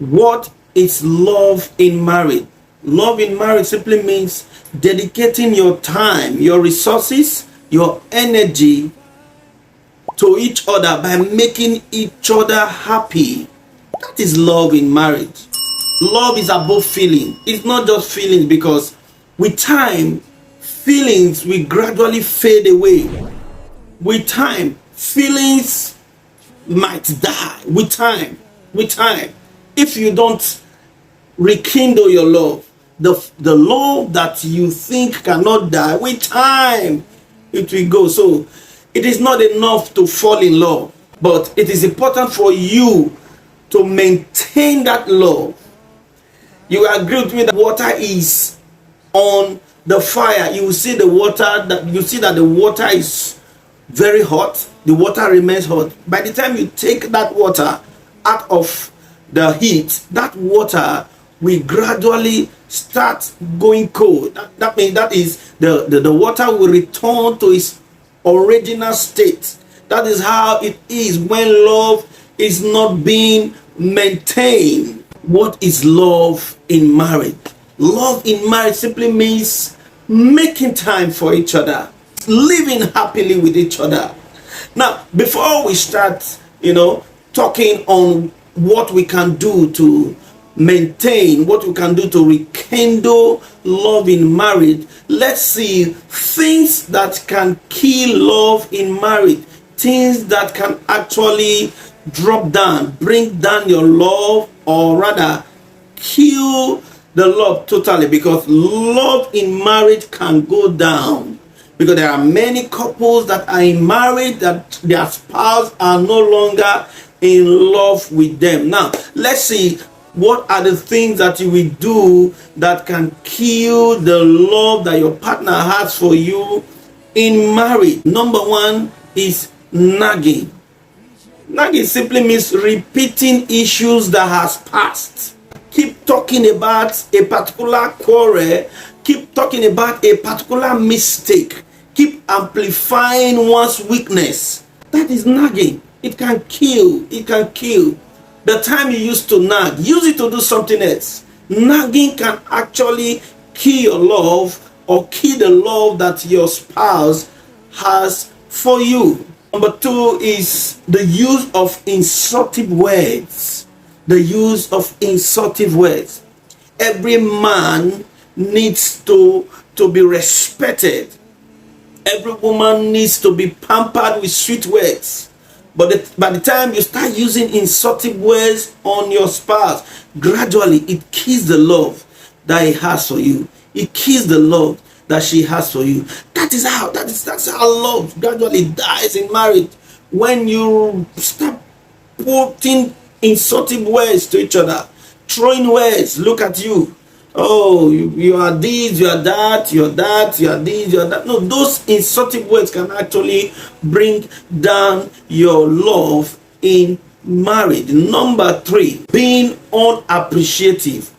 What is love in marriage? Love in marriage simply means dedicating your time, your resources, your energy to each other by making each other happy. That is love in marriage. Love is above feeling. It's not just feelings, because with time, feelings will gradually fade away. With time, feelings might die. With time, if you don't rekindle your love, the love that you think cannot die, with time it will go. So it is not enough to fall in love, but it is important for you to maintain that love. You agree with me that water is on the fire. You will see the water, that you see that the water is very hot. The water remains hot. By the time you take that water out of the heat, that water will gradually start going cold. That means that is the water will return to its original state. That is how it is when love is not being maintained. What is love in marriage? Love in marriage simply means making time for each other, living happily with each other. Now, before we start, talking on what we can do to maintain, what we can do to rekindle love in marriage, let's see things that can kill love in marriage, things that can actually bring down your love, or rather kill the love totally, because love in marriage can go down. Because there are many couples that are in marriage that their spouse are no longer in love with them. Now, let's see what are the things that you will do that can kill the love that your partner has for you in marriage. Number one is nagging. Nagging simply means repeating issues that has passed. Keep talking about a particular quarrel, keep talking about a particular mistake, keep amplifying one's weakness. That is nagging. It can kill. The time you used to nag, use it to do something else. Nagging can actually kill your love, or kill the love that your spouse has for you. Number two is the use of insultive words. The use of insultive words. Every man needs to be respected. Every woman needs to be pampered with sweet words. But by the time you start using insultive words on your spouse, gradually it kills the love that he has for you. It kills the love that she has for you. That's how love gradually dies in marriage. When you start putting insultive words to each other, throwing words, look at you. Oh, you are this, you are that, you are that, you are this, you are that. No, those insultive words can actually bring down your love in marriage. Number three, being unappreciative.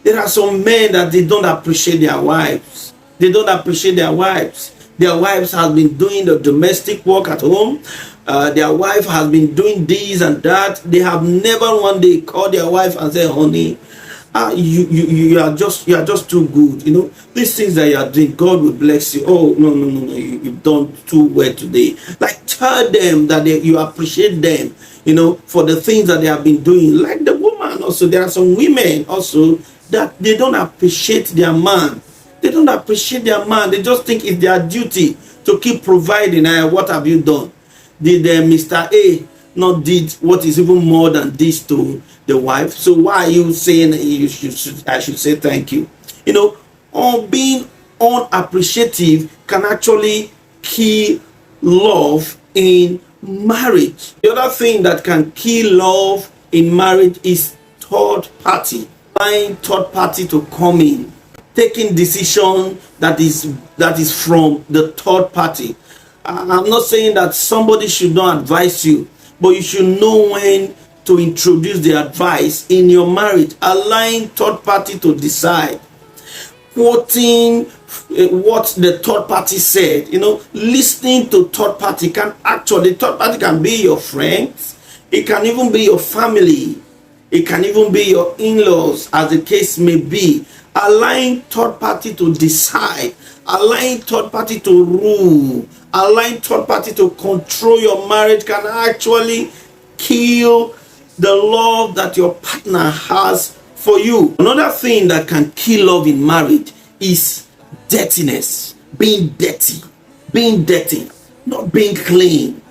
There are some men that they don't appreciate their wives. They don't appreciate their wives. Their wives have been doing the domestic work at home. Their wife has been doing this and that. They have never one day called their wife and said, honey, you are just too good. These things that you are doing, God will bless you. Oh, no, you've done too well today. Like, tell them that you appreciate them, for the things that they have been doing. Like the woman also, there are some women also that they don't appreciate their man. They don't appreciate their man. They just think it's their duty to keep providing. What have you done? Did Mr. A not did what is even more than this to the wife? So why are you saying I should say thank you? Being unappreciative can actually kill love in marriage. The other thing that can kill love in marriage is third party. Allowing third party to come in, taking decision that is from the third party. I'm not saying that somebody should not advise you, but you should know when to introduce the advice in your marriage. Allowing third party to decide, quoting what the third party said. Listening to third party can be your friends, It can even be your family. It can even be your in-laws, as the case may be. Allowing third party to decide, allowing third party to rule, allowing third party to control your marriage can actually kill the love that your partner has for you. Another thing that can kill love in marriage is dirtiness. Being dirty, not being clean.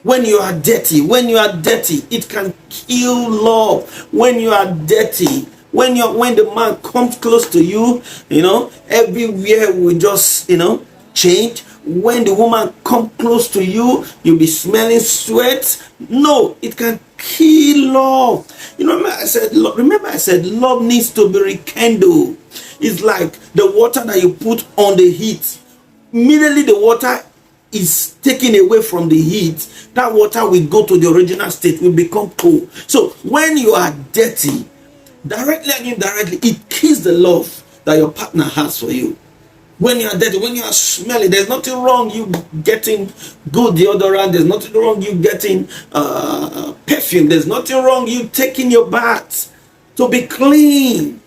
When you are dirty, it can kill love. When you are dirty, when the man comes close to you, everywhere will just, change. When the woman comes close to you, you'll be smelling sweat. No, it can kill love. Remember I said love needs to be rekindled. It's like the water that you put on the heat. Immediately the water is taken away from the heat, that water will go to the original state, will become cold. So when you are dirty, directly and indirectly, it kills the love that your partner has for you. When you are dirty, when you are smelly, there's nothing wrong you getting good deodorant, there's nothing wrong you getting perfume, there's nothing wrong you taking your bath to be clean.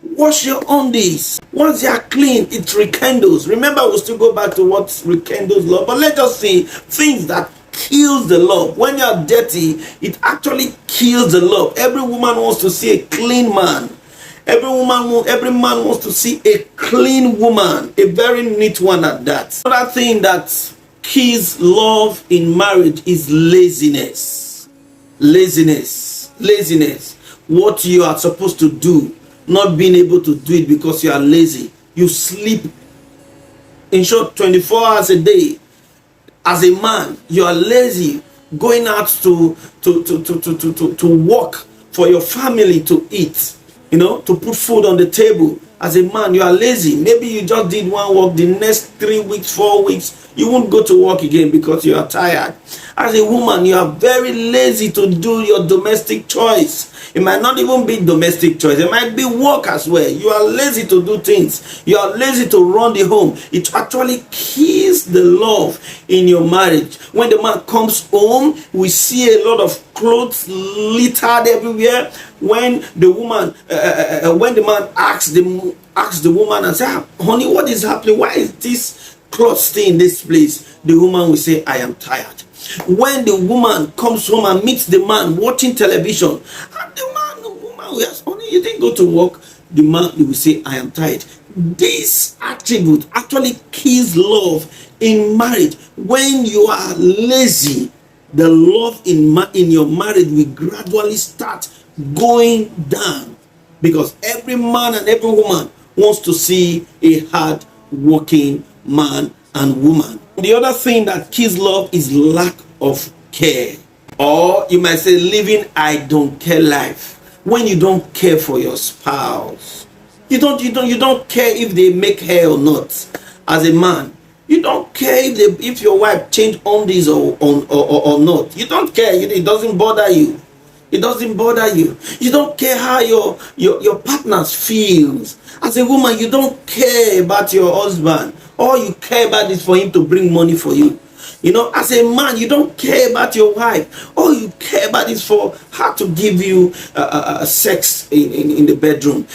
Wash your undies. Once they are clean, it rekindles. Remember, we'll still go back to what rekindles love, but let us see things that kills the love. When you are dirty, it actually kills the love. Every woman wants to see a clean man. Every man wants to see a clean woman, a very neat one at that. Another thing that kills love in marriage is laziness. Laziness. What you are supposed to do, not being able to do it because you are lazy. You sleep, in short, 24 hours a day. As a man, you are lazy, going out to work for your family to eat, to put food on the table. As a man, you are lazy. Maybe you just did one work, the next 3 weeks, 4 weeks, you won't go to work again because you are tired. As a woman, you are very lazy to do your domestic chores. It might not even be domestic chores. It might be work as well. You are lazy to do things. You are lazy to run the home. It actually kills the love in your marriage. When the man comes home, we see a lot of clothes littered everywhere. When the woman, when the man asks the woman and say, honey, what is happening? Why is this cloth stay in this place? The woman will say, I am tired. When the woman comes home and meets the man watching television, and the woman will ask, honey, you didn't go to work? The man will say, I am tired. This attribute actually kills love in marriage. When you are lazy, the love in your marriage will gradually start going down, because every man and every woman wants to see a hard working man and woman. The other thing that kills love is lack of care, or you might say living I don't care life. When you don't care for your spouse, you don't care if they make hair or not. As a man, you don't care if your wife change undies or not. You don't care. It doesn't bother you. It doesn't bother you. You don't care how your partner feels. As a woman, you don't care about your husband. All you care about is for him to bring money for you. As a man, you don't care about your wife. All you care about is for her to give you sex in the bedroom.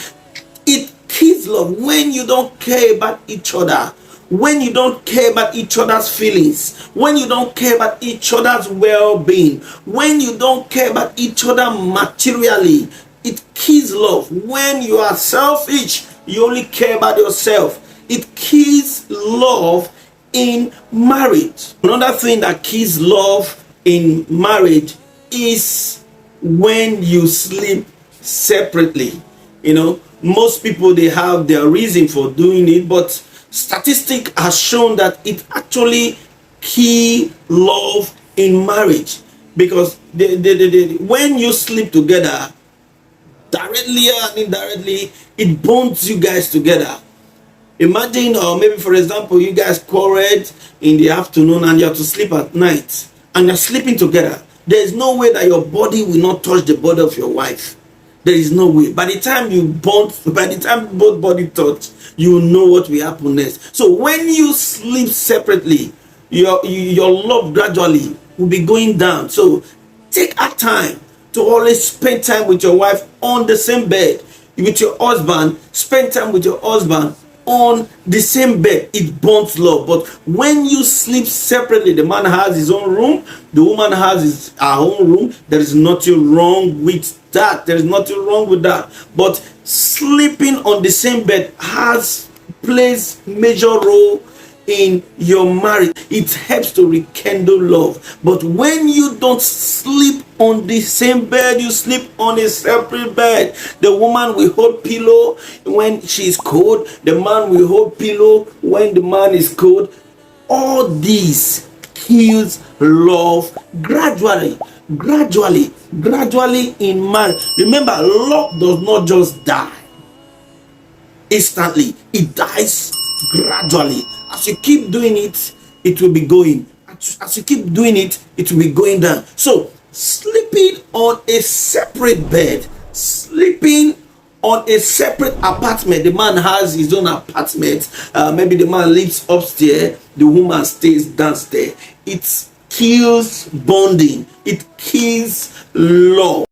It kills love when you don't care about each other. When you don't care about each other's feelings, when you don't care about each other's well-being, when you don't care about each other materially, it kills love. When you are selfish, you only care about yourself. It kills love in marriage. Another thing that kills love in marriage is when you sleep separately. Most people, they have their reason for doing it, but statistic has shown that it actually kills love in marriage, because when you sleep together, directly and indirectly, it bonds you guys together. Imagine, or maybe for example, you guys quarreled in the afternoon and you have to sleep at night, and you're sleeping together. There is no way that your body will not touch the body of your wife. There is no way. By the time both body touch, you know what will happen next. So when you sleep separately, your love gradually will be going down. So Take a time to always spend time with your wife on the same bed. With your husband, spend time with your husband on the same bed. It bonds love. But when you sleep separately, the man has his own room, the woman has her own room. There is nothing wrong with that. There is nothing wrong with that. But sleeping on the same bed plays major role in your marriage. It helps to rekindle love. But when you don't sleep on the same bed, you sleep on a separate bed. The woman will hold pillow when she's cold, the man will hold pillow when the man is cold. All these kills love gradually in marriage. Remember, love does not just die instantly, it dies gradually. As you keep doing it, it will be going. As you keep doing it, it will be going down. So, sleeping on a separate bed, sleeping on a separate apartment. The man has his own apartment. Maybe the man lives upstairs, the woman stays downstairs. It kills bonding, it kills love.